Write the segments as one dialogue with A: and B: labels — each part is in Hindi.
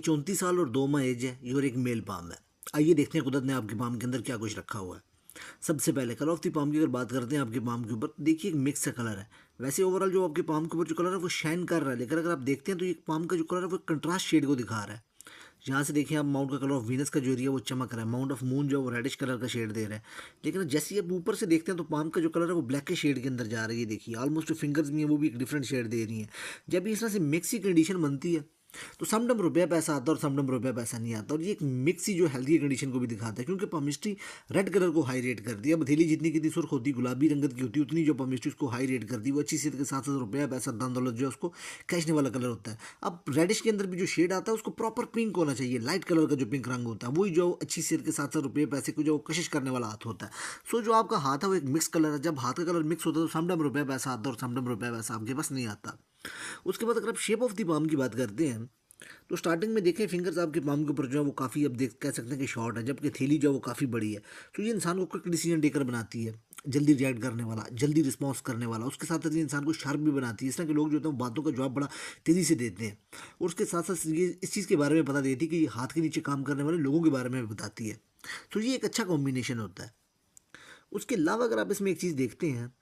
A: 34 साल और 2 माह एज है ये और एक मेल पाम है। आइए देखते हैं कुदरत ने आपके पाम के अंदर क्या कुछ रखा हुआ है। सबसे पहले कलर ऑफ द पाम की अगर बात करते हैं आपके पाम के ऊपर, देखिए एक मिक्स सा कलर है। वैसे ओवरऑल जो आपके पाम के ऊपर जो कलर है वो शाइन कर रहा है, लेकिन अगर आप देखते हैं तो ये पाम का जो कलर है वो कंट्रास्ट शेड को दिखा रहा है। यहाँ से देखिए आप माउंट का कलर ऑफ वीनस का जो एरिया वो चमक रहा है, माउंट ऑफ मून जो है वो रेडिश कलर का शेड दे रहा है। लेकिन जैसे ही आप ऊपर से देखते हैं तो पाम का जो कलर है वो ब्लैक के शेड के अंदर जा रही है। देखिए ऑलमोस्ट जो फिंगर्स भी हैं वो भी एक डिफरेंट शेड दे रही हैं। जब भी इस तरह से मिक्स की कंडीशन बनती है तो समडम रुपया पैसा आता है और समडम रुपया पैसा नहीं आता, और ये एक मिक्स ही जो हेल्थी कंडीशन को भी दिखाता है। क्योंकि पमिस्ट्री रेड कलर को हाई रेट करती है। अब हथेली जितनी की सुर्ख होती गुलाबी रंगत की होती है, उतनी जो पमिस्ट्री उसको हाई रेट करती है। वो अच्छी सेहत के साथ साथ रुपया पैसा धन दौलत जो है उसको खींचने वाला कलर होता है। अब रेडिश के अंदर भी जो शेड आता है उसको प्रॉपर पिंक होना चाहिए, लाइट कलर का जो पिंक रंग होता है वही जो अच्छी सेहत के साथ साथ रुपये पैसे को जो कशिश करने वाला हाथ होता है। सो जो आपका हाथ है वो एक मिक्स कलर है। जब हाथ का कलर मिक्स होता है तो समडम रुपया पैसा आता है और समडम रुपया पैसा आपके पास नहीं आता। उसके बाद अगर आप शेप ऑफ द पाम की बात करते हैं तो स्टार्टिंग में देखें फिंगर्स आपके पाम के ऊपर जो है वो काफ़ी, अब देख कह सकते हैं कि शॉर्ट है, जबकि थैली जो है वो काफ़ी बड़ी है। तो ये इंसान को क्विक डिसीजन टेकर बनाती है, जल्दी रिएक्ट करने वाला, जल्दी रिस्पॉन्स करने वाला। उसके साथ साथ ये इंसान को शार्प भी बनाती है। इस तरह के लोग जो होते हैं वो बातों का जवाब बड़ा तेज़ी से देते हैं। और उसके साथ साथ ये इस चीज़ के बारे में पता देती है कि ये हाथ के नीचे काम करने वाले लोगों के बारे में भी बताती है। तो ये एक अच्छा कॉम्बिनेशन होता है। उसके अलावा अगर आप इसमें एक चीज़ देखते हैं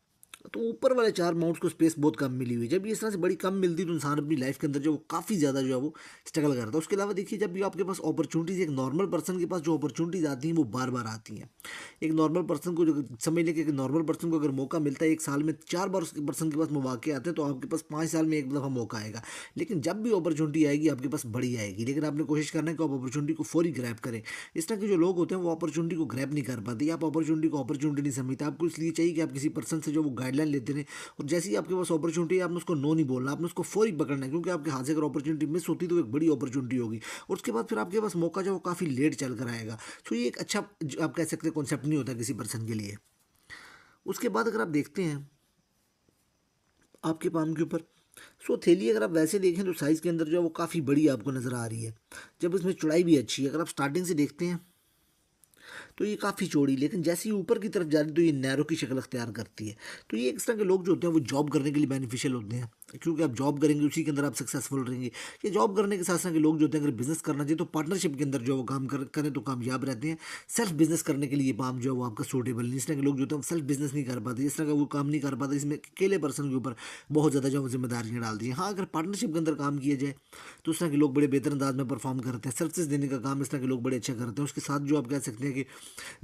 A: तो ऊपर वाले 4 माउंट्स को स्पेस बहुत कम मिली हुई है। जब ये इस तरह से बड़ी कम मिलती है तो इंसान अपनी लाइफ के अंदर जो वो काफ़ी ज़्यादा जो है वो स्ट्रगल करता है। उसके अलावा देखिए जब भी आपके पास अपॉर्चुनिटीज़, एक नॉर्मल पर्सन के पास जो अपॉर्चुनिटीज़ आती हैं वो बार बार आती हैं। एक नॉर्मल पर्सन को जो समझ लें कि एक नॉर्मल पर्सन को अगर मौका मिलता है, एक साल में 4 बार उसके पर्सन के पास मौके आते हैं, तो आपके पास 5 साल में एक दफ़ा मौका आएगा। लेकिन जब भी अपॉर्चुनिटी आएगी आपके पास बड़ी आएगी, लेकिन आपने कोशिश करना है कि आप अपॉर्चुनिटी को फौरी ग्रैब करें। इस तरह के जो लोग होते हैं वो अपॉर्चुनिटी को ग्रैब नहीं कर पाते, या आप अपॉर्चुनिटी को अपॉर्चुनिटी नहीं समझते। आपको इसलिए चाहिए कि आप किसी पर्सन से जो वो गाइडलाइन लेते रहें, और जैसे ही आपके पास अपॉर्चुनिटी है आपने उसको नो नहीं बोलना, आपने उसको फौरी पकड़ना है। क्योंकि आपके हाथ से अगर अपॉर्चुनिटी मिस होती तो एक बड़ी अपॉर्चुनिटी होगी, और उसके बाद फिर आपके पास मौका जो वो काफ़ी लेट चल कर आएगा। तो ये एक अच्छा आप कह सकते हैं कॉन्सेप्ट नहीं होता किसी पर्सन के लिए। उसके बाद अगर आप देखते हैं आपके पाम के ऊपर, सो थैली अगर आप वैसे देखें तो साइज़ के अंदर जो है वो काफ़ी बड़ी आपको नज़र आ रही है। जब इसमें चौड़ाई भी अच्छी है, अगर आप स्टार्टिंग से देखते हैं तो ये काफ़ी चौड़ी, लेकिन जैसे ही ऊपर की तरफ जा रही है तो ये नैरो की शक्ल अख्तियार करती है। तो ये इस तरह के लोग जो होते हैं वो जॉब करने के लिए बेनिफिशियल होते हैं, क्योंकि आप जॉब करेंगे उसी के अंदर आप सक्सेसफुल रहेंगे। ये जॉब करने के साथ साथ के लोग जो होते हैं अगर बिजनेस करना चाहिए तो पार्टनरशिप के अंदर जो वो काम करें तो कामयाब रहते हैं। सेल्फ बिजनेस करने के लिए पाम जो है वो आपका सूटेबल नहीं। इस तरह के लोग जो होते हैं सेल्फ बिजनेस नहीं कर पाते, इस तरह का वो काम नहीं कर पाते, इसमें अकेले पर्सन के ऊपर बहुत ज़्यादा जो जिम्मेदारियाँ डाल दी हैं। हाँ, अगर पार्टनरशिप के अंदर काम किया जाए तो उस तरह के लोग बड़े बेहतर अंदाज में परफॉर्म करते हैं। सर्विसेज देने का काम इस तरह के लोग बड़े अच्छा करते हैं। उसके साथ जो आप कह सकते हैं कि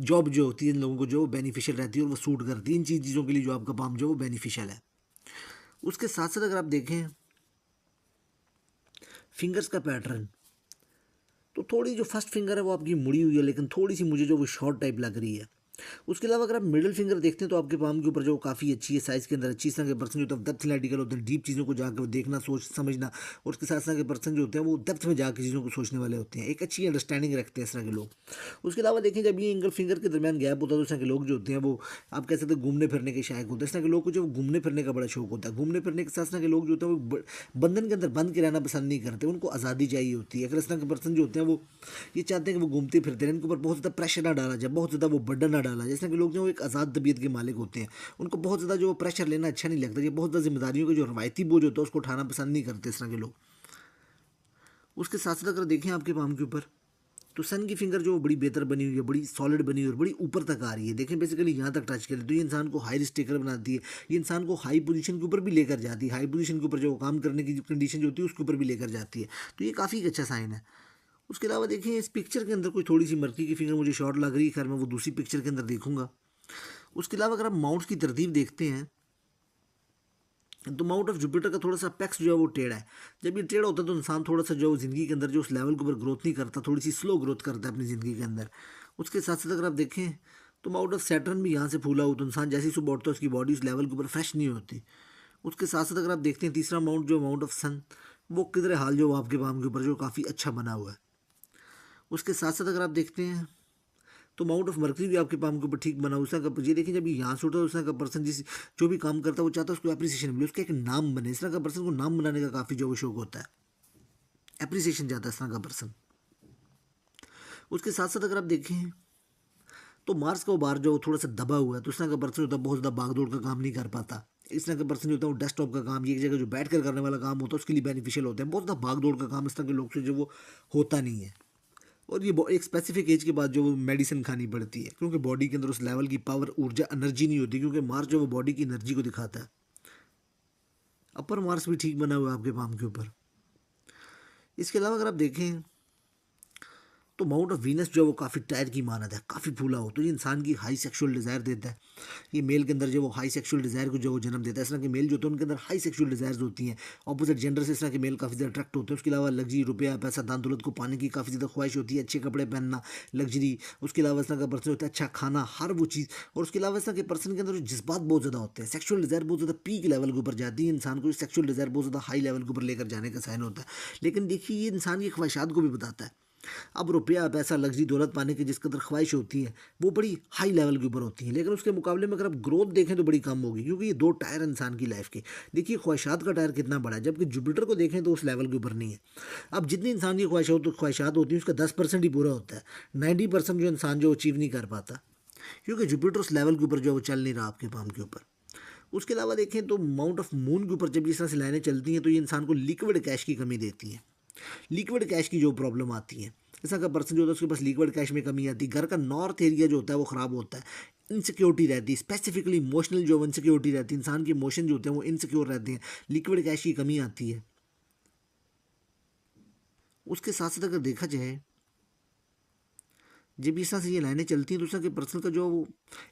A: जॉब जो होती है इन लोगों को जो बेनिफिशियल रहती है और वो सूट करती है। इन चीज़ों के लिए जो आपका पाम जो है वो बेनिफिशियल है। उसके साथ साथ अगर आप देखें फिंगर्स का पैटर्न, तो थोड़ी जो फर्स्ट फिंगर है वो आपकी मुड़ी हुई है, लेकिन थोड़ी सी मुझे जो वो शॉर्ट टाइप लग रही है। उसके अलावा अगर आप मिडिल फिंगर देखते हैं तो आपके पाम के ऊपर जो काफ़ी अच्छी है, साइज़ के अंदर अच्छी। इस तरह के पर्सन जो होते हैं डेप्थ एनालिटिकल होते हैं, डीप चीज़ों को जाकर देखना, सोच समझना। और उसके साथ साथ के पर्सन जो होते हैं वो डेप्थ में जाकर चीज़ों को सोचने वाले होते हैं, एक अच्छी अंडरस्टैंडिंग रखते हैं इस तरह के लोग। उसके अलावा देखें जब ये एंगल फिंगर के दरमियान गैप होता है तो इस तरह के लोग जो होते हैं वो आप कह सकते हैं घूमने फिरने के शायक होते हैं। इस तरह के लोग को जो घूमने फिरने का बड़ा शौक होता है। घूमने फिरने के साथ साथ के लोग जो होते हैं वो बंधन के अंदर बंद के रहना पसंद नहीं करते, उनको आज़ादी चाहिए होती है। अगर इस तरह के पर्सन जो होते हैं वो ये चाहते हैं कि वो घूमते फिरते रहें, इनके ऊपर बहुत ज़्यादा प्रेशर ना डाला जाए, बहुत ज़्यादा वो बर्डन ना डाला जाए। इस तरह के लोग जो एक आज़ाद तबीयत के मालिक होते हैं, उनको बहुत ज़्यादा जो प्रेशर लेना अच्छा नहीं लगता। ये बहुत ज़्यादा जिम्मेदारियों का जो रवायती बोझ होता है उसको उठाना पसंद नहीं करते इस तरह के लोग। उसके साथ साथ अगर देखें आपके पाम के ऊपर तो सन की फिंगर जो बड़ी बेहतर बनी हुई है, बड़ी सॉलिड बनी हुई है और बड़ी ऊपर तक आ रही है। देखें बेसिकली यहाँ तक टच करें तो ये इंसान को हाई रिस्क टेकर बनाती है, ये इंसान को हाई पोजीशन के ऊपर भी लेकर जाती है, हाई पोजीशन के ऊपर जो काम करने की जो कंडीशन जो होती है उसके ऊपर भी लेकर जाती है। तो ये काफ़ी एक अच्छा साइन है। उसके अलावा देखें इस पिक्चर के अंदर कोई थोड़ी सी मर्की की फिंगर मुझे शॉर्ट लग रही है, खैर मैं वो दूसरी पिक्चर के अंदर देखूंगा। उसके अलावा अगर आप माउंट्स की तरतीब देखते हैं तो माउंट ऑफ जुपिटर का थोड़ा सा पैक्स जो है वो टेढ़ा है। जब ये टेढ़ा होता है तो इंसान थोड़ा सा जो ज़िंदगी के अंदर जो उस लेवल के ऊपर ग्रोथ नहीं करता, थोड़ी सी स्लो ग्रोथ करता है अपनी ज़िंदगी के अंदर। उसके साथ साथ अगर आप देखें तो माउंट ऑफ सैटर्न भी यहाँ से फूला हो, तो इंसान जैसे ही सुबह उठता है उसकी बॉडी उस लेवल के ऊपर फ्रेश नहीं होती। उसके साथ साथ अगर आप देखते हैं तीसरा माउंट जो माउंट ऑफ सन, वो किधर हाल जो आपके पाम के ऊपर जो काफ़ी अच्छा बना हुआ है। उसके साथ साथ अगर आप देखते हैं तो माउंट ऑफ मर्करी भी आपके पाम के ऊपर ठीक बना उसका का, ये देखिए जब ये यहाँ से उठा है उस तरह का पर्सन जिस जो भी काम करता है वो चाहता है उसको एप्रिसिएशन मिले, उसका एक नाम बने। इस तरह का पर्सन को नाम बनाने का काफ़ी जो वो शौक होता है, एप्रिसिएशन चाहता है इस तरह का पर्सन। उसके साथ साथ अगर आप देखें तो मार्स का वो बार जो थोड़ा सा दबा हुआ है, तो इस तरह का पर्सन होता है बहुत ज़्यादा भागदौड़ का काम नहीं कर पाता। इस तरह का पर्सन जो होता है वो डेस्कटॉप का काम, ये एक जगह जो बैठ कर करने वाला काम होता है उसके लिए बेनिफिशियल होता है। बहुत ज़्यादा भाग दौड़ का काम इस तरह के लोग से जो वो होता नहीं है। और ये एक स्पेसिफिक एज के बाद जो वो मेडिसिन खानी पड़ती है, क्योंकि बॉडी के अंदर उस लेवल की पावर, ऊर्जा, एनर्जी नहीं होती, क्योंकि मार्स जो वो बॉडी की एनर्जी को दिखाता है। अपर मार्स भी ठीक बना हुआ है आपके पाम के ऊपर। इसके अलावा अगर आप देखें तो माउंट ऑफ वीनस जो है वो काफ़ी टायर की मानत है, काफ़ी फूला हो, तो ये इंसान की हाई सेक्सुअल डिज़ायर देता है। ये मेल के अंदर जो वो हाई सेक्सुअल डिज़ायर को जो वो जन्म देता है। इस तरह के मेल जो होते हैं उनके अंदर हाई सेक्सुअल डिज़ायर्स होती हैं। ऑपोजिट जेंडर से इस तरह के मेल काफ़ी ज़्यादा अट्रैक्ट होते हैं। उसके अलावा लग्जरी, रुपया, पैसा, दान दौलत को पाने की काफ़ी ज़्यादा ख्वाहिश होती है, अच्छे कपड़े पहनना, लग्जरी। उसके अलावा इस तरह का पर्सन होता है अच्छा खाना, हर वो चीज़। और उसके अलावा इस तरह के पर्सन के अंदर जज्बात बहुत ज़्यादा होते हैं, सेक्सुअल डिज़ायर बहुत ज़्यादा पीक लेवल के ऊपर जाती है। इंसान को सेक्सुअल डिज़ायर बहुत ज़्यादा हाई लेवल के ऊपर लेकर जाने का साइन होता है। लेकिन देखिए ये इंसान की ख्वाहिशात को भी बताता है। अब रुपया, पैसा, लग्जरी, दौलत पाने की जिस कदर ख्वाहिश होती है वो बड़ी हाई लेवल के ऊपर होती है, लेकिन उसके मुकाबले में अगर आप ग्रोथ देखें तो बड़ी कम होगी, क्योंकि ये दो टायर इंसान की लाइफ के। देखिए ख्वाहिशात का टायर कितना बड़ा है, जबकि जुपिटर को देखें तो उस लेवल के ऊपर नहीं है। अब जितनी इंसान की ख्वाहिशात होती है उसका 10% ही पूरा होता है। 90% जो इंसान जो अचीव नहीं कर पाता, क्योंकि जुपिटर उस लेवल के ऊपर जो है वो चल नहीं रहा आपके पाम के ऊपर। उसके अलावा देखें तो माउंट ऑफ मून के ऊपर जब इस तरह से लाइनें चलती हैं तो ये इंसान को लिक्विड कैश की कमी देती है। लिक्विड कैश की जो प्रॉब्लम आती है, ऐसा का पर्सन जो होता है उसके पास लिक्विड कैश में कमी आती है। घर का नॉर्थ एरिया जो होता है वो ख़राब होता है, इनसिक्योरिटी रहती है, स्पेसिफिकली इमोशनल जो इनसिक्योरिटी रहती है, इंसान के इमोशन जो होते हैं वो इनसिक्योर रहते हैं, लिक्विड कैश की कमी आती है। उसके साथ साथ अगर देखा जाए जब इस तरह से ये लाइनें चलती हैं तो उस तरह के पर्सन का जो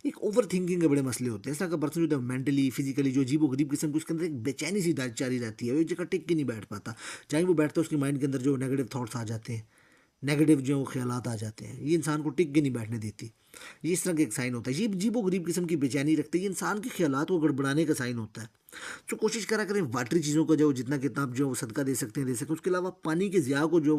A: एक ओवर थिंकिंग के बड़े मसले होते हैं। इस तरह का पर्सन जो है मेंटली, फिजिकली जो अजीब गरीब किस्म की उसके अंदर एक बेचैनी सी जारी रहती है, वो एक जगह टिक के नहीं बैठ पाता। चाहे वो बैठता है उसके माइंड के अंदर जो नेगेटिव थॉट्स आ जाते हैं, नेगेटिव जो ख्यालात आ जाते हैं, ये इंसान को टिक के नहीं बैठने देती। ये इस तरह का एक साइन होता है। ये अजीबो गरीब किस्म की बेचैनी रखती है, ये इंसान के ख्यालात को गड़बड़ाने का साइन होता है। तो कोशिश करा करें वाटरी चीज़ों को जो जितना कितना आप जो सदका दे सकते हैं दे सकते हैं। उसके अलावा पानी के ज़िया को जो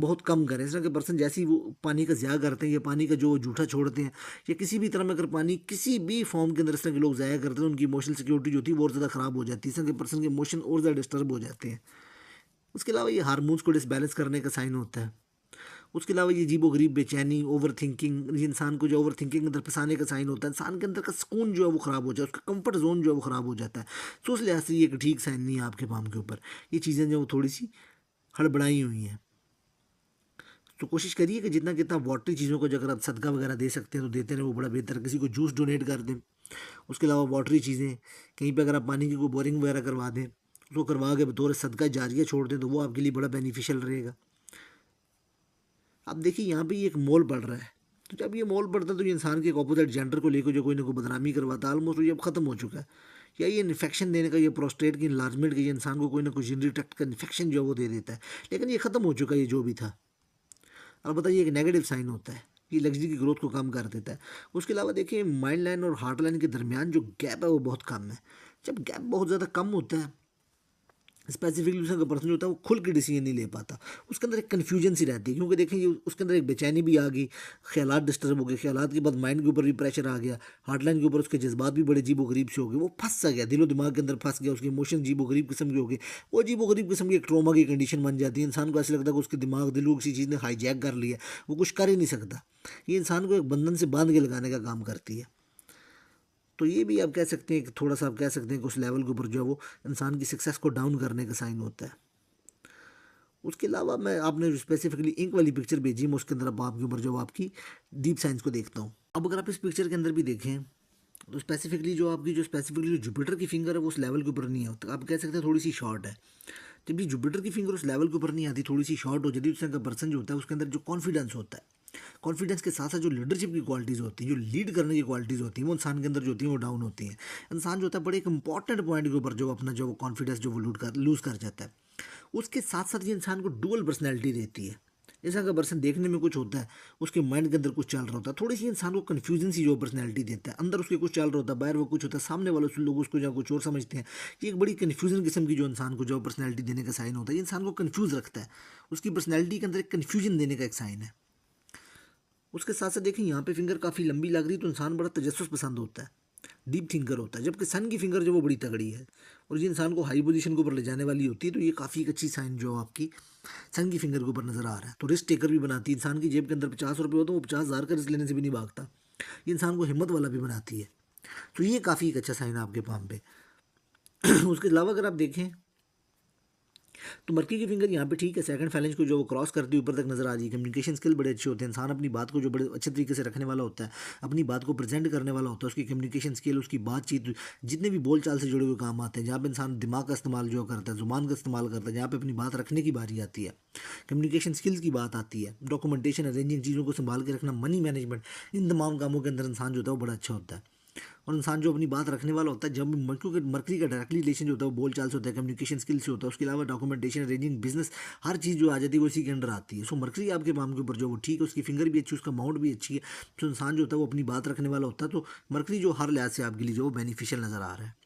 A: बहुत कम करें। इस तरह के पर्सन जैसे ही वो पानी का ज़िया करते हैं या पानी का जो जूठा छोड़ते हैं या किसी भी तरह में अगर पानी किसी भी फॉर्म के अंदर इस तरह के लोग ज़ाया करते हैं, उनकी इमोशनल सिक्योरिटी जो होती है वो और ज़्यादा ख़राब हो जाती है। इस तरह के पर्सन के इमोशन और ज़्यादा डिस्टर्ब हो जाते हैं। उसके अलावा ये हार्मोन्स को डिसबैलेंस करने का साइन होता है। उसके अलावा ये अजीबो गरीब बेचैनी, ओवर थिंकिंग, ये इंसान को जो ओवर थिंकिंग के अंदर फंसाने का साइन होता है। इंसान के अंदर का सुकून जो है वो ख़राब हो जाए, उसका कंफर्ट जोन जो है वो ख़राब हो जाता है। तो उस लिहाज से ये एक ठीक साइन नहीं है आपके पाम के ऊपर। ये चीज़ें जो थोड़ी सी हड़बड़ाई हुई हैं। तो कोशिश करिए कि जितना कितना वाटरी चीज़ों को जो अगर आप सदका वगैरह दे सकते हैं तो देते रहें, वो बड़ा बेहतर है। किसी को जूस डोनेट कर दें। उसके अलावा वाटरी चीज़ें कहीं पर अगर आप पानी की कोई बोरिंग वगैरह करवा दें, उसको करवा के बतौर सदका जारिया छोड़ दें तो वो आपके लिए बड़ा बेनिफिशियल रहेगा। अब देखिए यहाँ पे ये एक मोल पड़ रहा है, तो जब ये मोल पड़ता है तो ये इंसान के एक अपोजिट जेंडर को लेकर जो कोई ना कोई बदनामी करवाता है, ऑलमोस्ट ये अब खत्म हो चुका है। या ये इन्फेक्शन देने का, ये प्रोस्टेट की इन्लार्जमेंट की, ये इंसान को कोई ना कोई यूरिनरी ट्रैक्ट का इन्फेक्शन जो है वो दे देता है। लेकिन ये खत्म हो चुका है ये जो भी था। अलबत्ता ये एक नेगेटिव साइन होता है, ये लग्जरी की ग्रोथ को कम कर देता है। उसके अलावा देखिए माइंड लाइन और हार्ट लाइन के दरमियान जो गैप है वो बहुत कम है। जब गैप बहुत ज़्यादा कम होता है, स्पेसिफिकली उसका पर्सन जो होता है वो खुल के डिसीजन नहीं ले पाता, उसके अंदर एक कन्फ्यूजन सी रहती है। क्योंकि देखें ये उसके अंदर एक बेचैनी भी आ गई, ख्यालात डिस्टर्ब हो गए, ख्यालात के बाद माइंड के ऊपर भी प्रेशर आ गया, हार्टलाइन के ऊपर उसके जज्बात भी बड़े अजीबो गरीब से हो गए, वो फंस सा गया, दिलो दिमाग के अंदर फंस गया, उसके इमोशन अजीबो गरीब किस्म के हो गए। वो अजीबो गरीब किस्म की एक ट्रोमा की कंडीशन बन जाती है। इंसान को ऐसा लगता है कि उसके दिमाग दिल को किसी चीज़ ने हाईजैक कर लिया, वो कुछ कर ही नहीं सकता। ये इंसान को एक बंधन से बांध के लगाने का काम करती है। तो ये भी आप कह सकते हैं कि थोड़ा सा आप कह सकते हैं कि उस लेवल के ऊपर जो है वो इंसान की सक्सेस को डाउन करने का साइन होता है। उसके अलावा मैं आपने जो स्पेसिफिकली इंक वाली पिक्चर भेजी, मैं उसके अंदर अब आपके ऊपर जो आपकी डीप साइंस को देखता हूँ। अब अगर आप इस पिक्चर के अंदर भी देखें तो स्पेसिफिकली जो आपकी जो स्पेसिफिकली जो जुपिटर की फिंगर है वो उस लेवल के ऊपर नहीं है, तो आप कह सकते हैं थोड़ी सी शॉर्ट है। जब भी जुपिटर की फिंगर उस लेवल के ऊपर नहीं आती, थोड़ी सी शॉर्ट हो जाती है, उस तरह का पर्सन जो होता है उसके अंदर जो कॉन्फिडेंस होता है, कॉन्फिडेंस के साथ साथ जो लीडरशिप की क्वालिटीज़ होती हैं, जो लीड करने की क्वालिटीज़ होती हैं, वो इंसान के अंदर जो होती हैं वो डाउन होती हैं। इंसान जो होता है बड़े एक इंपॉर्टेंट पॉइंट के ऊपर जो अपना जो कॉन्फिडेंस जो वो लूज़ कर जाता है। उसके साथ साथ ये इंसान को डुअल पर्सनैलिटी देती है। ऐसा अगर पर्सन देखने में कुछ होता है, उसके माइंड के अंदर कुछ चल रहा होता है, थोड़ी सी इंसान को कन्फ्यूजन सी जो पर्सनैलिटी देता है, अंदर उसके कुछ चल रहा होता है, बाहर वो कुछ होता है, सामने वाले लोग उसको जो कुछ और समझते हैं। ये एक बड़ी कन्फ्यूजन किस्म की जो इंसान को जो पर्सनैलिटी देने का साइन होता है, ये इंसान को कन्फ्यूज़ रखता है, उसकी पर्सनैलिटी के अंदर एक कन्फ्यूजन देने का एक साइन है। उसके साथ साथ देखें यहाँ पे फिंगर काफ़ी लंबी लग रही है तो इंसान बड़ा तजस्सुस पसंद होता है, डीप थिंकर होता है। जबकि सन की फिंगर जो वो बड़ी तगड़ी है और ये इंसान को हाई पोजीशन के ऊपर ले जाने वाली होती है, तो ये काफ़ी एक अच्छी साइन जो आपकी सन की फिंगर के ऊपर नज़र आ रहा है। तो रिस्क टेकर भी बनाती है, इंसान की जेब के अंदर 50 रुपये हो तो वो 50,000 का रिस्क लेने से भी नहीं भागता। ये इंसान को हिम्मत वाला भी बनाती है। तो ये काफ़ी एक अच्छा साइन है आपके पाम पे। उसके अलावा अगर आप देखें तो मर्की की फिंगर यहाँ पे ठीक है, सेकंड फैलेंज को जो वो क्रॉस करती है ऊपर तक नजर आ रही है। कम्युनिकेशन स्किल बड़े अच्छे होते हैं, इंसान अपनी बात को जो बड़े अच्छे तरीके से रखने वाला होता है, अपनी बात को प्रेजेंट करने वाला होता है, उसकी कम्युनिकेशन स्किल, उसकी बातचीत, जितने भी बोल चाल से जुड़े हुए काम आते हैं, जहाँ पे इंसान दिमाग का इस्तेमाल जो करता है, जुबान का इस्तेमाल करता है, जहाँ पे अपनी बात रखने की बारी आती है, कम्युनिकेशन स्किल्स की बात आती है, डॉक्यूमेंटेशन, अरेंजिंग चीज़ों को संभाल के रखना, मनी मैनेजमेंट, इन तमाम कामों के अंदर इंसान जो होता है वो बड़ा अच्छा होता है। और इंसान जो अपनी बात रखने वाला होता है, जब मर्क्यू का डायरेक्टली रिलेशन जो होता है वो बोल चाल से होता है, कम्युनिकेशन स्किल से होता है, उसके अलावा डॉक्यूमेंटेशन, अरेंजिंग बिजनेस, हर चीज़ जो आ जाती है वो इसी के अंडर आती है। सो मर्करी आपके माम के ऊपर जो वो ठीक है, उसकी फिंगर भी अच्छी, उसका माउंट भी अच्छी है, तो इंसान जो होता है वो अपनी बात रखने वाला होता है। तो मर्करी जो हर लिहाज से आपके लिए जो वो बेनिफिशियल नज़र आ रहा है।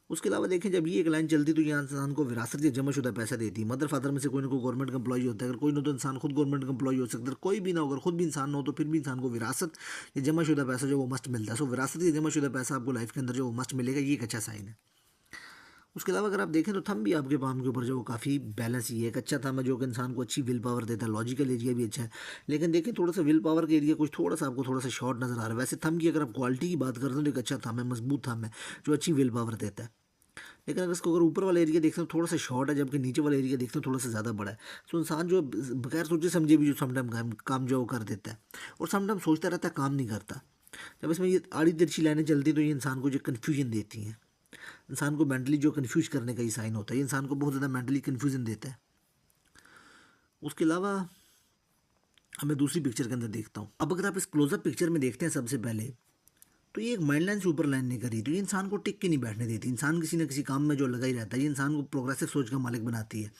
A: उसके अलावा देखें, जब ये एक लाइन चलती तो ये इंसान को विरासत या जमाशुदा पैसा देती है। मदर फादर में से कोई ना कोई गवर्नमेंट का एम्प्लॉई होता है, अगर कोई ना तो इंसान खुद गवर्नमेंट का एम्प्लॉई हो सकता है, कोई भी ना हो, अगर खुद भी इंसान ना हो तो फिर भी इंसान को विरासत या जमाशुदा पैसा जो वो मस्ट मिलता है। सो विरासत या जमाशुदा पैसा आपको लाइफ के अंदर जो वो मस्ट मिलेगा, ये एक अच्छा साइन है। उसके अलावा अगर आप देखें तो थंब भी आपके पाम के ऊपर जो वो काफ़ी बैलेंस ही है, एक अच्छा थंब है जो कि इंसान को अच्छी विल पावर देता है, लॉजिकल एरिया भी अच्छा है। लेकिन देखें थोड़ा सा विल पावर का एरिया कुछ थोड़ा सा आपको थोड़ा सा शॉर्ट नज़र आ रहा है। वैसे थंब की अगर आप क्वालिटी की बात करते हो तो एक अच्छा थंब है, मजबूत थंब है जो अच्छी विल पावर देता है। लेकिन अगर इसको अगर ऊपर वाला एरिया देखते हो थोड़ा सा शॉर्ट है, जबकि नीचे वाला एरिया देखते हो थोड़ा सा ज़्यादा बड़ा है। तो इंसान जो बगैर सोचे समझे भी जो समटाइम काम जो वो कर देता है, और समटाइम सोचता रहता है, काम नहीं करता। जब इसमें ये आड़ी तिरछी लाइनें चलती हैं तो ये इंसान को जो कन्फ्यूजन देती हैं, इंसान को मेंटली जो कन्फ्यूज करने का ही साइन होता है, ये इंसान को बहुत ज़्यादा मेंटली कन्फ्यूजन देता है। उसके अलावा अब मैं दूसरी पिक्चर के अंदर देखता हूँ। अब अगर आप इस क्लोजअप पिक्चर में देखते हैं सबसे पहले, तो ये एक माइंड लाइन से ऊपर लाइन नहीं करी, तो ये इंसान को टिक के नहीं बैठने देती। इंसान किसी न किसी काम में जो लगा ही रहता है, ये इंसान को प्रोग्रेसिव सोच का मालिक बनाती है।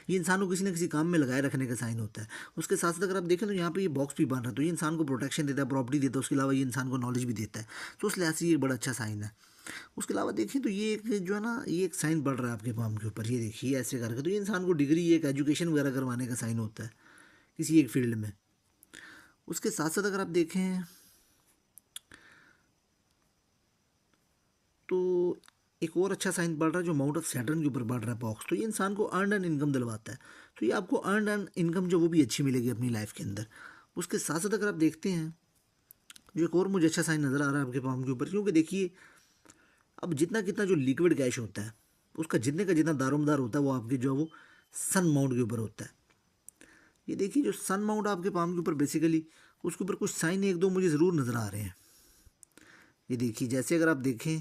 A: ये इंसान को किसी न किसी काम में लगाए रखने का साइन होता है। उसके साथ साथ अगर आप देखें तो यहाँ पे ये बॉक्स भी बन रहा है, तो ये इंसान को प्रोटेक्शन देता है, प्रॉपर्टी देता है, उसके अलावा ये इंसान को नॉलेज भी देता है। तो उस लिहाज से ये बड़ा अच्छा साइन है। उसके अलावा देखिए तो ये एक जो है ना, ये एक साइन बढ़ रहा है आपके पाम के ऊपर, ये देखिए ऐसे करके, तो ये इंसान को डिग्री, एक एजुकेशन वगैरह करवाने का साइन होता है किसी एक फील्ड में। उसके साथ साथ अगर आप देखें तो एक और अच्छा साइन बढ़ रहा है जो माउंट ऑफ सैटर्न के ऊपर बढ़ रहा है बॉक्स, तो ये इंसान को अर्न एंड इनकम दिलवाता है। तो ये आपको अर्न एंड इनकम जो वो भी अच्छी मिलेगी अपनी लाइफ के अंदर। उसके साथ साथ अगर आप देखते हैं जो एक और मुझे अच्छा साइन नज़र आ रहा है आपके पाम के ऊपर, क्योंकि देखिए अब जितना कितना जो लिक्विड कैश होता है उसका जितने का जितना दारोमदार होता है वो आपके जो है वो सन माउंट के ऊपर होता है। ये देखिए जो सन माउंट आपके पाम के ऊपर बेसिकली उसके ऊपर कुछ साइन एक दो मुझे ज़रूर नज़र आ रहे हैं। ये देखिए जैसे अगर आप देखें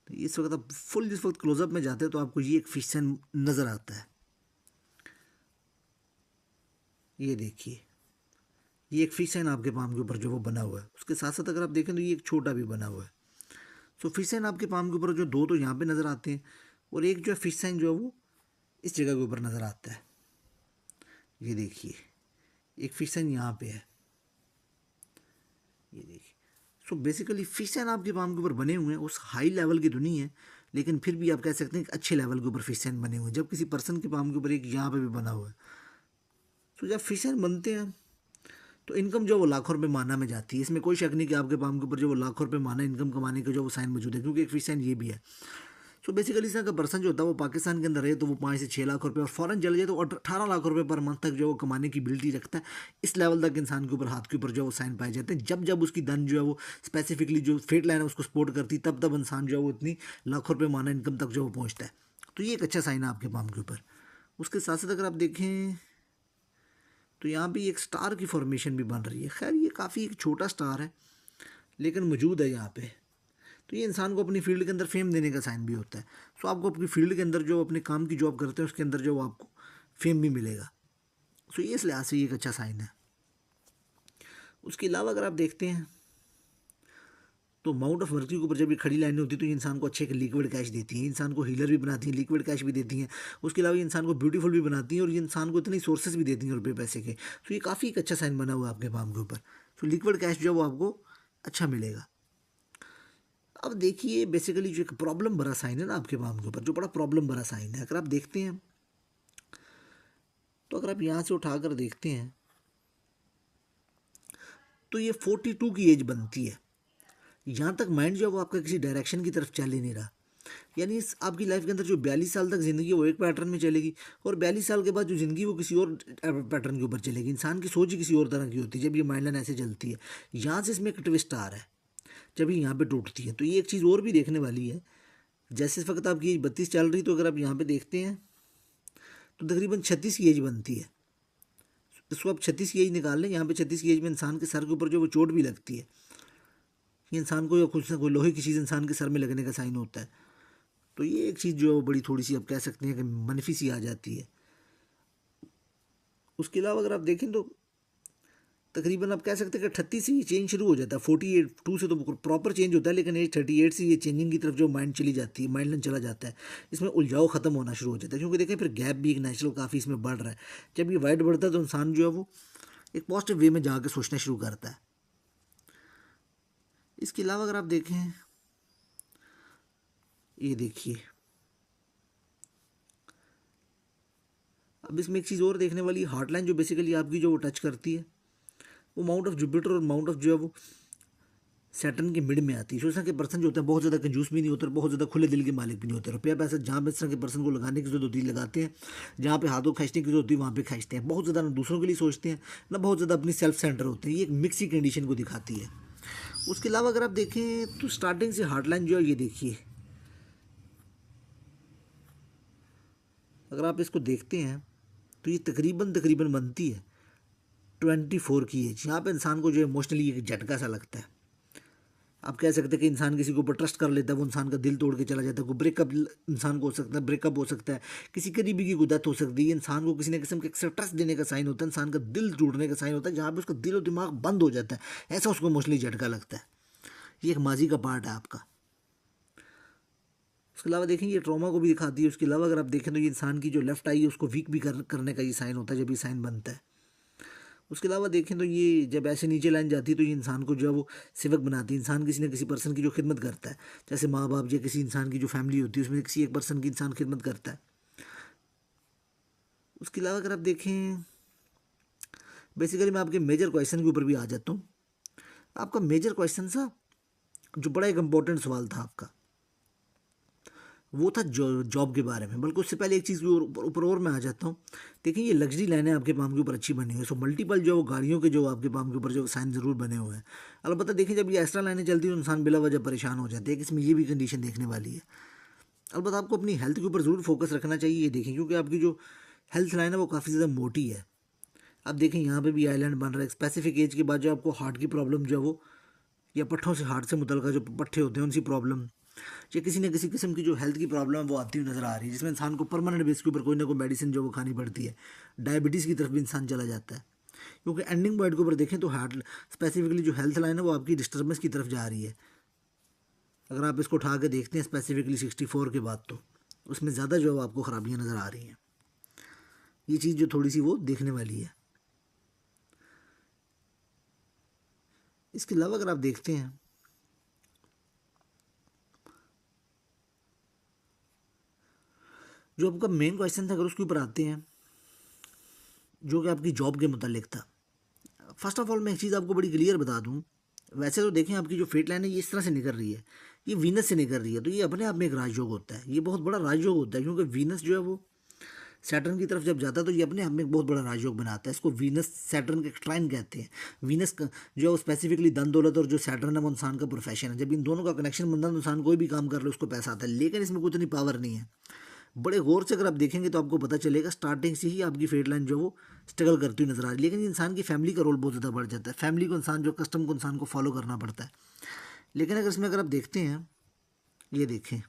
A: तो इस वक्त आप फुल जिस वक्त क्लोजअप में जाते हैं तो आपको ये एक फिश साइन नज़र आता है। ये देखिए ये एक फिश साइन आपके पाम के ऊपर जो वो बना हुआ है। उसके साथ साथ अगर आप देखें तो ये एक छोटा भी बना हुआ है। सो फिश साइन आपके पाम के ऊपर जो दो तो यहाँ पे नज़र आते हैं, और एक जो है फिश साइन जो है वो इस जगह के ऊपर नज़र आता है। ये देखिए एक फिश साइन यहाँ पे है, ये देखिए। सो बेसिकली फिश साइन आपके पाम के ऊपर बने हुए हैं, उस हाई लेवल की तो नहीं है लेकिन फिर भी आप कह सकते हैं कि अच्छे लेवल के ऊपर फिश साइन बने हुए हैं। जब किसी पर्सन के पाम के ऊपर एक यहाँ पे भी बना हुआ है, तो जब फिश साइन बनते हैं तो इनकम जो वो लाखों रुपए माना में जाती है। इसमें कोई शक नहीं कि आपके पाम के ऊपर जो वो लाखों रुपए माना इनकम कमाने का जो वो साइन मौजूद है, क्योंकि एक फिश साइन ये भी है। सो बेसिकली इस तरह का पर्सन जो होता है वो पाकिस्तान के अंदर रहे तो वो 5 से 6 लाख रुपए, और फॉरेन चले जाए तो 18 लाख रुपए पर मंथ तक जो वो कमाने की एबिलिटी रखता है। इस लेवल तक इंसान के ऊपर हाथ के ऊपर जो वो साइन पाए जाते हैं। जब जब उसकी धन जो है वो स्पेसिफिकली जो फेट लाइन है उसको सपोर्ट करती, तब तब इंसान जो है वो इतनी लाखों रुपये माना इनकम तक जो वो पहुँचता है। तो ये एक अच्छा साइन है आपके पाम के ऊपर। उसके साथ साथ अगर आप देखें तो यहाँ भी एक स्टार की फॉर्मेशन भी बन रही है। खैर ये काफ़ी एक छोटा स्टार है लेकिन मौजूद है यहाँ पे। तो ये इंसान को अपनी फील्ड के अंदर फेम देने का साइन भी होता है। सो आपको अपनी फील्ड के अंदर जो अपने काम की जॉब करते हैं उसके अंदर जो आपको फेम भी मिलेगा। सो ये इस लिहाज से ये एक अच्छा साइन है। उसके अलावा अगर आप देखते हैं तो माउंट ऑफ मर्क्यूरी के ऊपर जब ये खड़ी लाइनें होती हैं तो ये इंसान को अच्छे लिक्विड कैश देती हैं, इंसान को हीलर भी बनाती हैं, लिक्विड कैश भी देती हैं। उसके अलावा ये इंसान को ब्यूटीफुल भी बनाती हैं और ये इंसान को इतनी सोर्सेज भी देती हैं रुपये पैसे के। तो ये काफ़ी एक अच्छा साइन बना हुआ है आपके पाम के ऊपर। तो लिक्विड कैश जो है वो आपको अच्छा मिलेगा। अब देखिए बेसिकली जो एक प्रॉब्लम भरा साइन है ना आपके पाम के ऊपर, जो बड़ा प्रॉब्लम भरा साइन है, अगर आप देखते हैं तो अगर आप यहाँ से उठाकर देखते हैं तो ये 42 की एज बनती है। यहाँ तक माइंड जो है वो आपका किसी डायरेक्शन की तरफ चल ही नहीं रहा। यानी इस आपकी लाइफ के अंदर जो 42 साल तक ज़िंदगी है वो एक पैटर्न में चलेगी, और 42 साल के बाद जो ज़िंदगी वो किसी और पैटर्न के ऊपर चलेगी। इंसान की सोच ही किसी और तरह की होती है जब ये माइंड लाइन ऐसे चलती है। यहाँ से इसमें एक ट्विस्ट आ रहा है जब ये यहाँ पे टूटती है। तो ये एक चीज़ और भी देखने वाली है, जैसे इस वक्त आपकी एज 32 चल रही, तो अगर आप यहाँ पे देखते हैं तो तकरीबन 36 की एज बनती है। इसको आप 36 की एज निकाल लें, यहाँ पे 36 की एज में इंसान के सर के ऊपर जो वो चोट भी लगती है, ये इंसान को या कुछ ना कोई लोहे की चीज़ इंसान के सर में लगने का साइन होता है। तो ये एक चीज़ जो है वो बड़ी थोड़ी सी आप कह सकते हैं कि मनफी सी आ जाती है। उसके अलावा अगर आप देखें तो तकरीबन आप कह सकते हैं कि 38 से ये चेंज शुरू हो जाता है। 42 से तो प्रॉपर चेंज होता है, लेकिन एज 38 से ये चेंजिंग की तरफ जो माइंड चली जाती है, माइंड चला जाता है, इसमें उलझाव खत्म होना शुरू हो जाता है। क्योंकि देखें फिर गैप भी एक नेचुरल काफ़ी इसमें बढ़ रहा है। जब ये वाइड बढ़ता है तो इंसान जो है वो एक पॉजिटिव वे में जाकर सोचना शुरू करता है। इसके अलावा अगर आप देखें, ये देखिए अब इसमें एक चीज़ और देखने वाली, हार्ट लाइन जो बेसिकली आपकी जो वो टच करती है, वो माउंट ऑफ जुपिटर और माउंट ऑफ जो है वो सैटर्न के मिड में आती है। सोचना कि पर्सन जो होता है बहुत ज़्यादा कंजूस भी नहीं होता और बहुत ज़्यादा खुले दिल के मालिक भी नहीं होते। रुपया पैसा जहाँ पे इस तरह के पर्सन को लगाने की जरूरत होती है लगाते हैं, जहाँ पे हाथों खींचने की जरूरत होती है वहाँ पे खींचते हैं। बहुत ज़्यादा ना दूसरों के लिए सोचते हैं, ना बहुत ज़्यादा अपनी सेल्फ सेंटर होते हैं। ये एक मिक्सी कंडीशन को दिखाती है। उसके अलावा अगर आप देखें तो स्टार्टिंग से हार्ट लाइन जो है, ये देखिए अगर आप इसको देखते हैं तो ये तकरीबन तकरीबन बनती है 24 की एज। यहाँ पे इंसान को जो इमोशनली एक झटका सा लगता है। आप कह सकते हैं कि इंसान किसी के ऊपर ट्रस्ट कर लेता है, वो इंसान का दिल तोड़ के चला जाता है। कोई ब्रेकअप इंसान को हो सकता है, ब्रेकअप हो सकता है, किसी करीबी की कोई डेथ हो सकती है। इंसान को किसी न किस्म का ट्रस्ट देने का साइन होता है, इंसान का दिल टूटने का साइन होता है, जहाँ पे उसका दिल और दिमाग बंद हो जाता है, ऐसा उसको इमोशनली झटका लगता है। ये एक माजी का पार्ट है आपका। उसके अलावा देखें ये ट्रॉमा को भी दिखाती है। उसके अलावा अगर आप देखें तो ये इंसान की जो लेफ्ट आई है उसको वीक भी करने का ये साइन होता है जब ये साइन बनता है। उसके अलावा देखें तो ये जब ऐसे नीचे लाइन जाती है तो ये इंसान को जो है वो सेवक बनाती है। इंसान किसी न किसी पर्सन की जो खिदमत करता है, जैसे माँ बाप या किसी इंसान की जो फैमिली होती है उसमें किसी एक पर्सन की इंसान खिदमत करता है। उसके अलावा अगर आप देखें, बेसिकली मैं आपके मेजर क्वेश्चन के ऊपर भी आ जाता हूँ। आपका मेजर क्वेश्चन था जो बड़ा एक इम्पोर्टेंट सवाल था आपका, वो था जॉब के बारे में। बल्कि उससे पहले एक चीज़ ऊपर और मैं आ जाता हूँ। देखिए ये लग्जरी लाइनें आपके पाम के ऊपर अच्छी बनी हुई है। सो मल्टीपल जो गाड़ियों के जो आपके पाम के ऊपर जो साइन ज़रूर बने हुए हैं। अलबत्ता देखिए जब ये एक्स्ट्रा लाइनें चलती है तो इंसान बिला वजह परेशान हो जाते हैं कि इसमें ये भी कंडीशन देखने वाली है। अलबत्ता आपको अपनी हेल्थ के ऊपर ज़रूर फोकस रखना चाहिए। ये देखें क्योंकि आपकी जो हेल्थ लाइन है वो काफ़ी ज़्यादा मोटी है। आप देखें यहाँ पे भी आइलैंड बन रहा है। स्पेसिफिक एज के बाद जो आपको हार्ट की प्रॉब्लम जो है वो, या पट्ठों से हार्ट से मुतल्लिक़ जो पट्ठे होते हैं उनकी प्रॉब्लम, या किसी न किसी किस्म की जो हेल्थ की प्रॉब्लम है वो आती हुई नज़र आ रही है, जिसमें इंसान को परमानेंट बेस के ऊपर कोई ना कोई मेडिसिन जो वो खानी पड़ती है। डायबिटीज़ की तरफ भी इंसान चला जाता है। क्योंकि एंडिंग पॉइंट के ऊपर देखें तो हार्ट स्पेसिफिकली जो हेल्थ लाइन है वो आपकी डिस्टर्बेंस की तरफ जा रही है। अगर आप इसको उठा के देखते हैं स्पेसिफिकली 64 के बाद, तो उसमें ज़्यादा जो है आपको ख़राबियाँ नज़र आ रही हैं। ये चीज़ जो थोड़ी सी वो देखने वाली है। इसके अलावा अगर आप देखते हैं जो आपका मेन क्वेश्चन था, अगर उसके ऊपर आते हैं जो कि आपकी जॉब के मुतालिक था। फर्स्ट ऑफ ऑल मैं एक चीज़ आपको बड़ी क्लियर बता दूं, वैसे तो देखें आपकी जो फेट लाइन है ये इस तरह से निकल रही है, ये वीनस से निकल रही है, तो ये अपने आप में एक राजयोग होता है। ये बहुत बड़ा राजयोग होता है क्योंकि वीनस जो है वो सैटर्न की तरफ जब जाता है तो ये अपने आप में एक बहुत बड़ा राजयोग बनाता है। इसको वीनस सैटर्न के ट्राइन कहते हैं। वीनस का जो है स्पेसिफिकली धन दौलत और जो सैटर्न है वो इंसान का प्रोफेशन है। जब इन दोनों का कनेक्शन बनता है तो इंसान कोई भी काम कर ले उसको पैसा आता है, लेकिन इसमें कुछ नहीं पावर नहीं है। बड़े गौर से अगर आप देखेंगे तो आपको पता चलेगा स्टार्टिंग से ही आपकी फेट लाइन जो वो स्ट्रगल करती हुई नजर आ रही है। लेकिन इंसान की फैमिली का रोल बहुत ज़्यादा बढ़ जाता है। फैमिली को इंसान जो कस्टम को इंसान को फॉलो करना पड़ता है। लेकिन अगर इसमें अगर आप देखते हैं, ये देखें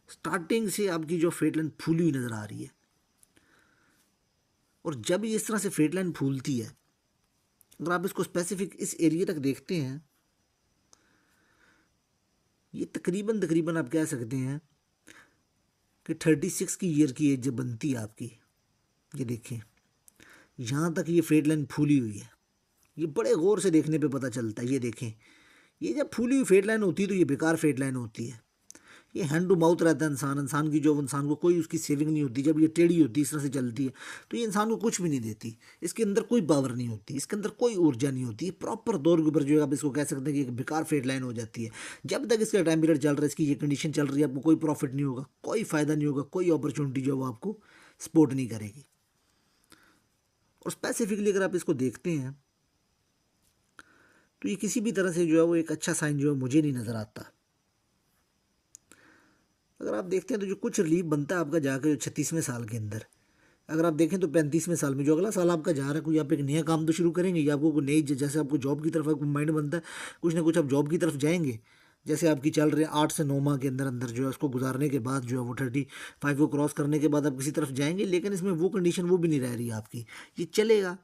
A: स्टार्टिंग से आपकी जो फेट लाइन फूली हुई नज़र आ रही है, और जब ये इस तरह से फेट लाइन फूलती है, अगर आप इसको स्पेसिफिक इस एरिया तक देखते हैं, ये तकरीबन तकरीबन आप कह सकते हैं कि 36 की ईयर की एज जब बनती है आपकी, ये देखें यहाँ तक ये फेट लाइन फूली हुई है। ये बड़े गौर से देखने पे पता चलता है। ये देखें ये जब फूली हुई फेट लाइन होती है तो ये बेकार फेट लाइन होती है। ये हैंड टू माउथ रहता है इंसान की जो इंसान को कोई उसकी सेविंग नहीं होती। जब ये टेढ़ी होती है इस तरह से चलती है तो ये इंसान को कुछ भी नहीं देती। इसके अंदर कोई पावर नहीं होती, इसके अंदर कोई ऊर्जा नहीं होती। प्रॉपर दौर के ऊपर जो है आप इसको कह सकते हैं कि एक बेकार फेट लाइन हो जाती है। जब तक इसका टाइम पीरियड चल रहा है, इसकी ये कंडीशन चल रही है, आपको कोई प्रॉफिट नहीं होगा, कोई फ़ायदा नहीं होगा, कोई अपॉर्चुनिटी जो है वो आपको सपोर्ट नहीं करेगी। और स्पेसिफिकली अगर आप इसको देखते हैं तो ये किसी भी तरह से जो है वो एक अच्छा साइन जो है मुझे नहीं नज़र आता। अगर आप देखते हैं तो जो कुछ रिलीफ बनता है आपका जाकर 36वें साल के अंदर, अगर आप देखें तो 35वें साल में जो अगला साल आपका जा रहा है, कोई आप एक नया काम तो शुरू करेंगे या आपको कोई नई, जैसे आपको जॉब की तरफ आपको माइंड बनता है, कुछ ना कुछ आप जॉब की तरफ जाएंगे। जैसे आपकी चल रही है 8 से 9 माह के अंदर अंदर जो है उसको गुजारने के बाद जो है वो 35 को क्रॉस करने के बाद आप किसी तरफ जाएंगे, लेकिन इसमें वो कंडीशन वो भी नहीं रह रही है आपकी, ये चलेगा।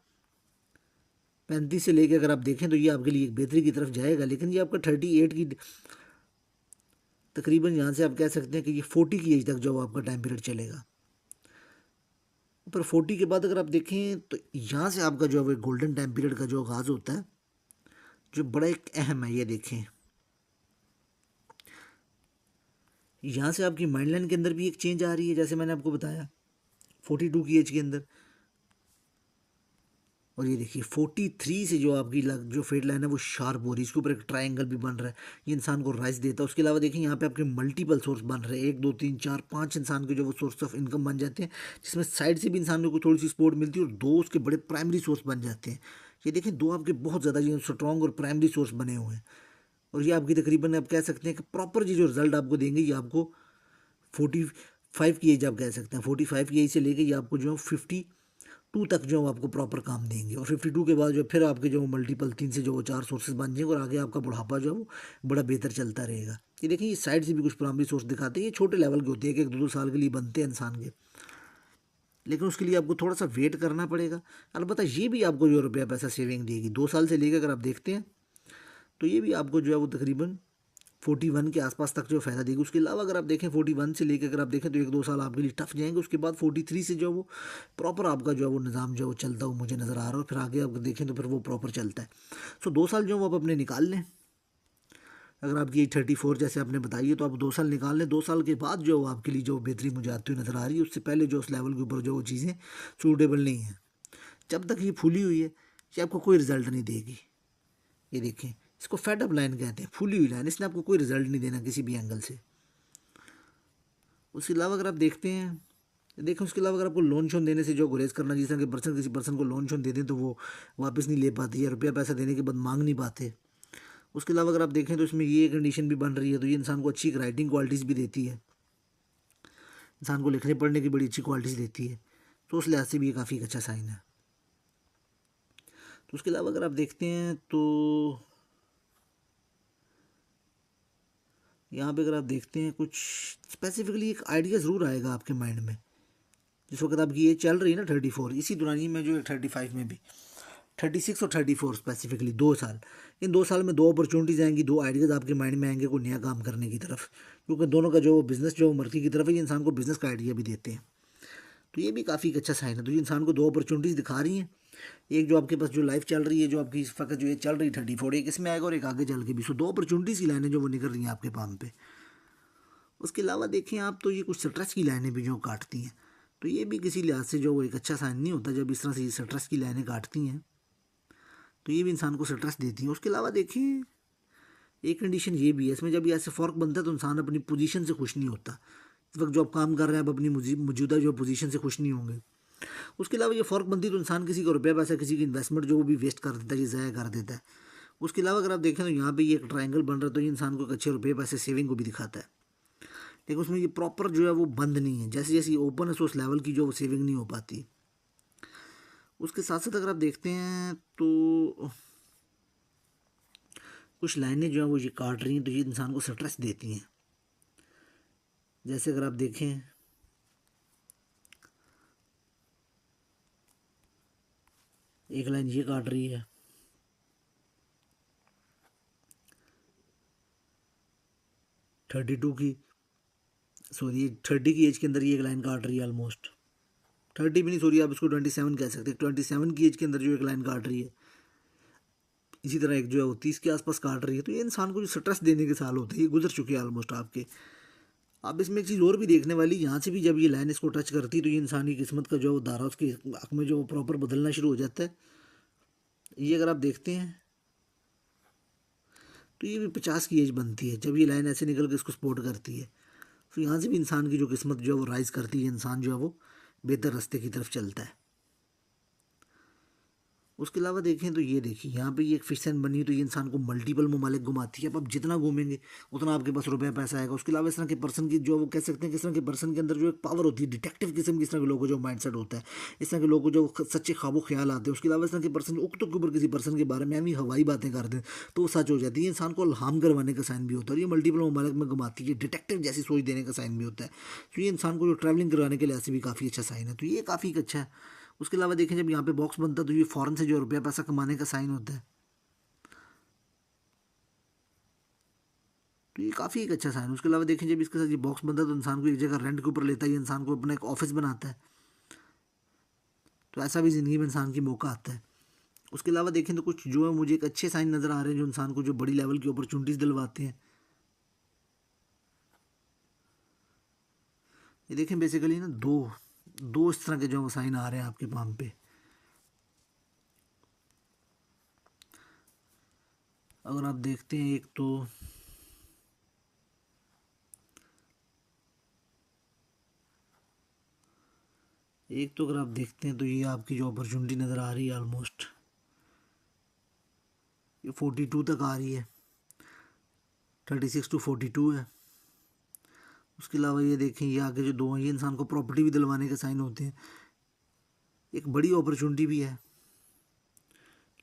A: 35 से लेके अगर आप देखें तो ये आपके लिए एक बेहतरी की तरफ जाएगा, लेकिन ये आपका 38 की तकरीबन, यहाँ से आप कह सकते हैं कि ये 40 की एज तक जो आपका टाइम पीरियड चलेगा। पर 40 के बाद अगर आप देखें तो यहाँ से आपका जो है गोल्डन टाइम पीरियड का जो आगाज़ होता है, जो बड़ा एक अहम है। ये देखें यहाँ से आपकी माइंड लाइन के अंदर भी एक चेंज आ रही है, जैसे मैंने आपको बताया 42 की एज के अंदर। और ये देखिए 43 से जो आपकी जो फेट लाइन है वो शार्प हो रही है, इसके ऊपर एक ट्रायंगल भी बन रहा है, ये इंसान को राइज देता है। उसके अलावा देखिए यहाँ पे आपके मल्टीपल सोर्स बन रहे हैं, 1 2 3 4 5 इंसान के जो वो सोर्स ऑफ इनकम बन जाते हैं, जिसमें साइड से भी इंसान को थोड़ी सी सपोर्ट मिलती है, और 2 उसके बड़े प्राइमरी सोर्स बन जाते हैं। ये देखें 2 आपके बहुत ज़्यादा ये स्ट्रॉन्ग और प्राइमरी सोर्स बने हुए हैं, और ये आपकी तकरीबन आप कह सकते हैं कि प्रॉपर ये जो रिजल्ट आपको देंगे ये आपको 45 की एज आप कह सकते हैं, 45 की एज से लेके ये आपको जो है 52 तक जो आपको प्रॉपर काम देंगे। और 52 के बाद जो फिर आपके जो मल्टीपल 3 से जो 4 सोर्सेज बन जाएंगे, और आगे आपका बुढ़ापा जो है वो बड़ा बेहतर चलता रहेगा। ये देखिए ये साइड से भी कुछ प्राइमरी सोर्स दिखाते हैं, ये छोटे लेवल के होते हैं कि 1 2 साल के लिए बनते हैं इंसान के, लेकिन उसके लिए आपको थोड़ा सा वेट करना पड़ेगा। अलबत्ता ये भी आपको जो रुपया पैसा सेविंग देगी 2 साल से लेकर, अगर आप देखते हैं तो ये भी आपको जो है वो तकरीबन 41 के आसपास तक जो फ़ायदा देगी। उसके अलावा अगर आप देखें 41 से लेकर अगर आप देखें तो 1 2 साल आपके लिए टफ जाएंगे, उसके बाद 43 से जो वो प्रॉपर आपका जो है वो निज़ाम जो है वो चलता हुआ मुझे नज़र आ रहा है, और फिर आगे आप देखें तो फिर वो प्रॉपर चलता है। सो 2 साल जो वो आप अपने निकाल लें। अगर आपकी 34 जैसे आपने बताई है तो आप 2 साल निकाल लें। 2 साल के बाद जो आपके लिए जो बेहतरी मुझे आती हुई नज़र आ रही है, उससे पहले जो उस लेवल के ऊपर जो वो चीज़ें सूटेबल नहीं हैं, जब तक ये फूली हुई है ये आपको कोई रिजल्ट नहीं देगी। ये देखें इसको फेड अप लाइन कहते हैं, फूली हुई लाइन, इसने आपको कोई रिजल्ट नहीं देना किसी भी एंगल से। उसके अलावा अगर आप देखते हैं, देखें उसके अलावा अगर आपको लोन शोन देने से जो गुरेज करना, जिस तरह के पर्सन किसी पर्सन को लोन शोन दे दें तो वो वापस नहीं ले पाती है, रुपया पैसा देने के बाद मांग नहीं पाते। उसके अलावा अगर आप देखें तो इसमें ये कंडीशन भी बन रही है, तो ये इंसान को अच्छी राइटिंग क्वालिटीज़ भी देती है, इंसान को लिखने पढ़ने की बड़ी अच्छी क्वालिटीज़ देती है, तो उस लिहाज से भी ये काफ़ी अच्छा साइन है। तो उसके अलावा अगर आप देखते हैं तो यहाँ पे अगर आप देखते हैं कुछ स्पेसिफिकली एक आइडिया ज़रूर आएगा आपके माइंड में। जिस वक्त आपकी एज चल रही है ना 34, इसी दौरान ही में जो 35 में भी 36 और 34 स्पेसिफिकली 2 साल, इन 2 साल में 2 अपॉर्चुनिटीज़ आएंगी, 2 आइडियाज़ आपके माइंड में आएंगे कोई नया काम करने की तरफ, क्योंकि दोनों का जो बिज़नेस जो मर्जी की तरफ है, ये इंसान को बिज़नेस का आइडिया भी देते हैं। तो ये भी काफ़ी एक अच्छा साइन है। तो ये इंसान को 2 अपॉर्चुनिटीज़ दिखा रही हैं, एक जो आपके पास जो लाइफ चल रही है, जो आपकी इस वक्त जो ये चल रही 34, एक इसमें आएगा और एक आगे चल के भी। सो 2 अपॉर्चुनिटीज़ की लाइनें जो वो निकल रही हैं आपके पाम पे। उसके अलावा देखें आप तो ये कुछ स्ट्रेस की लाइनें भी जो काटती हैं, तो ये भी किसी लिहाज से जो वो एक अच्छा साइन नहीं होता जब इस तरह से ये स्ट्रेस की लाइनें काटती हैं, तो ये भी इंसान को स्ट्रेस देती हैं। उसके अलावा देखिए एक कंडीशन ये भी है इसमें, जब ये ऐसे फ़र्क बनता है तो इंसान अपनी पोजीशन से खुश नहीं होता। इस वक्त जो आप काम कर रहे हैं आप अपनी मौजूदा जो पोजीशन से खुश नहीं होंगे। उसके अलावा ये फ़र्क बनती है तो इंसान किसी का रुपया पैसा, किसी की इन्वेस्टमेंट जो वो भी वेस्ट कर देता है, ये ज़ाया कर देता है। उसके अलावा अगर आप देखें तो यहाँ पे ये एक ट्रायंगल बन रहा है, तो ये इंसान को एक अच्छे रुपये पैसे सेविंग को भी दिखाता है, लेकिन उसमें ये प्रॉपर जो है वो बंद नहीं है, जैसे जैसे ये ओपन है तो उस लेवल की जो वो सेविंग नहीं हो पाती। उसके साथ साथ अगर आप देखते हैं तो कुछ लाइनें जो हैं वो ये काट रही हैं, तो ये इंसान को स्ट्रेस देती हैं। जैसे अगर आप देखें एक लाइन ये काट रही है, 32 की, सॉरी 30 की एज के अंदर ये एक लाइन काट रही है, ऑलमोस्ट 30 भी नहीं, सॉरी आप इसको 27 कह सकते हैं, 27 की एज के अंदर जो एक लाइन काट रही है। इसी तरह एक जो है वो 30 के आसपास काट रही है। तो ये इंसान को जो स्ट्रेस देने के साल होते हैं ये गुजर चुके हैं ऑलमोस्ट आपके। अब इसमें एक चीज़ और भी देखने वाली, यहाँ से भी जब ये लाइन इसको टच करती है तो ये इंसान की किस्मत का जो धारा उसकी हक में जो प्रॉपर बदलना शुरू हो जाता है। ये अगर आप देखते हैं तो ये भी 50 की एज बनती है जब ये लाइन ऐसे निकल के इसको सपोर्ट करती है। तो यहाँ से भी इंसान की जो किस्मत जो है वो राइज़ करती है, इंसान जो है वो बेहतर रास्ते की तरफ चलता है। उसके अलावा देखें तो ये देखिए यहाँ पे ये एक फिश सैन बनी है, तो ये इंसान को मल्टीपल ममालिक घुमाती है। अब आप जितना घूमेंगे उतना आपके पास रुपया पैसा आएगा। उसके अलावा इस तरह के पर्सन की जो वो कह सकते हैं, किस तरह के पर्सन के अंदर जो एक पावर होती है, डिटेक्टिव किस्म की इस तरह के लोगों को जो माइंड सेट होता है, इस तरह के लोगों को जो सच्चे ख्वाबों ख्याल आते हैं। उसके अलावा इस तरह के पर्सन उक्तों के ऊपर किसी पर्सन के बारे में हम ही हवाई बातें करते हैं तो वो सच हो जाती है। इंसान को अल्हाम करवाने का साइन भी होता है, और ये मल्टीपल ममालिक में घुमाती है, डिटेक्टिव जैसी सोच देने का साइन भी होता है। तो ये इंसान को जो ट्रैवलिंग करवाने के लिए ऐसे भी काफ़ी अच्छा साइन है, तो ये काफ़ी अच्छा है। उसके अलावा देखें जब यहाँ पे बॉक्स बनता है तो ये फॉरेन से जो रुपया पैसा कमाने का साइन होता है, तो ये काफ़ी एक अच्छा साइन है। उसके अलावा देखें जब इसके साथ ये बॉक्स बनता है तो इंसान को एक जगह रेंट के ऊपर लेता है, ये इंसान को अपना एक ऑफिस बनाता है, तो ऐसा भी ज़िंदगी में इंसान की मौका आता है। उसके अलावा देखें तो कुछ जो है मुझे एक अच्छे साइन नज़र आ रहे हैं जो इंसान को जो बड़ी लेवल की अपॉर्चुनिटीज़ दिलवाते हैं। ये देखें बेसिकली ना दो दो इस तरह के जो साइन आ रहे हैं आपके पाम पे। अगर आप देखते हैं एक तो अगर आप देखते हैं तो ये आपकी जो अपॉर्चुनिटी नज़र आ रही है ऑलमोस्ट ये 42 तक आ रही है, 36 to 42 है। उसके अलावा ये देखें ये आगे जो दो हैं ये इंसान को प्रॉपर्टी भी दिलवाने के साइन होते हैं, एक बड़ी अपॉर्चुनिटी भी है।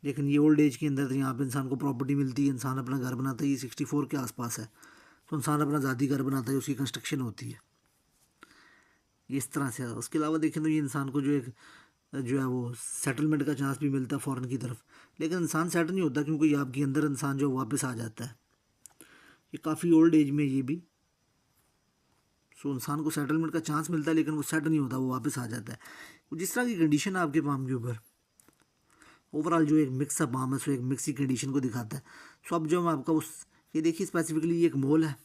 A: लेकिन ये ओल्ड एज के अंदर तो यहाँ पे इंसान को प्रॉपर्टी मिलती है, इंसान अपना घर बनाता है, ये 64 के आसपास है, तो इंसान अपना ज़ाती घर बनाता है, उसकी कंस्ट्रक्शन होती है, ये इस तरह से है। उसके अलावा देखें तो ये इंसान को जो है वो सेटलमेंट का चांस भी मिलता है फ़ॉरेन की तरफ, लेकिन इंसान सेटल नहीं होता क्योंकि ये आपके अंदर इंसान जो वापस आ जाता है, ये काफ़ी ओल्ड एज में ये भी। सो इंसान को सेटलमेंट का चांस मिलता है लेकिन वो सेट नहीं होता, वो वापस आ जाता है। जिस तरह की कंडीशन है आपके पाम के ऊपर ओवरऑल जो एक मिक्स अप पाम है, सो एक मिक्स की कंडीशन को दिखाता है। सो अब जो मैं आपका उस ये देखिए स्पेसिफिकली ये एक मोल है,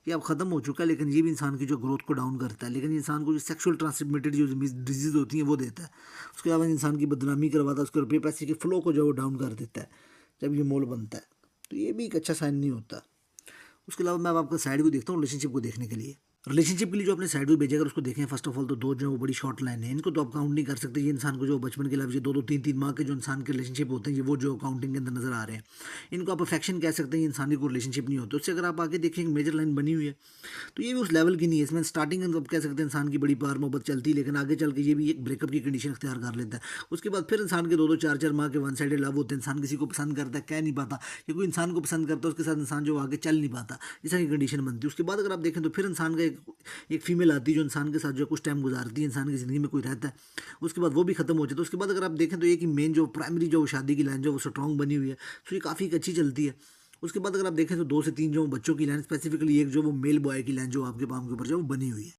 A: ये अब ख़त्म हो चुका है, लेकिन ये भी इंसान की जो ग्रोथ को डाउन करता है, लेकिन इंसान को जो सेक्सुअल ट्रांसमिटेड जो डिजीज़ होती हैं वो देता है। उसके अलावा इंसान की बदनामी करवाता है, उसके रुपये पैसे के फ्लो को जो वो डाउन कर देता है जब ये मोल बनता है, तो ये भी एक अच्छा साइन नहीं होता। उसके अलावा मैं अब आपका साइड को देखता हूँ रिलेशनशिप को देखने के लिए। रिलेशनशिप के लिए जो अपने साइड को भेजा अगर उसको देखें फर्स्ट ऑफ ऑल तो दो जो है वो बड़ी शॉर्ट लाइन है, इनको तो आप काउंट नहीं कर सकते। ये इंसान को जो बचपन के लाइफ दो दो तीन तीन माह के जो इंसान के रिलेशनशिप होते हैं ये वो जो काउंटिंग के अंदर नजर आ रहे हैं, इनको आप अफेक्शन कह सकते हैं, ये इंसानी को रिलेशनशिप नहीं होते। उससे अगर आप आगे देखें मेजर लाइन बनी हुई है तो ये भी उस लेवल की नहीं है, इसमें स्टार्टिंग आप कह सकते हैं इंसान की बड़ी प्यार मोहब्बत चलती है, लेकिन आगे चल के ये भी एक ब्रेकअप की कंडीशन अख्तियार कर लेता है। उसके बाद फिर इंसान के दो दो चार चार माह के वन साइडेड लव होते हैं, इंसान किसी को पसंद करता है कह नहीं पाता, या कोई इंसान को पसंद करता है उसके साथ इंसान जो आगे चल नहीं पाता, इस तरह की कंडीशन बनती है। उसके बाद अगर आप देखें तो फिर इंसान का एक फीमेल आती है जो इंसान के साथ जो कुछ टाइम गुजारती है, इंसान की ज़िंदगी में कोई रहता है, उसके बाद वो भी खत्म हो जाता है। उसके बाद अगर आप देखें तो एक ही मेन जो प्राइमरी जो शादी की लाइन जो वो स्ट्रॉन्ग बनी हुई है, तो ये काफ़ी अच्छी चलती है। उसके बाद अगर आप देखें तो 2 से 3 जो बच्चों की लाइन स्पेसिफिकली एक जो वो मेल बॉय की लाइन जो आपके पाम के ऊपर जो वो बनी हुई है।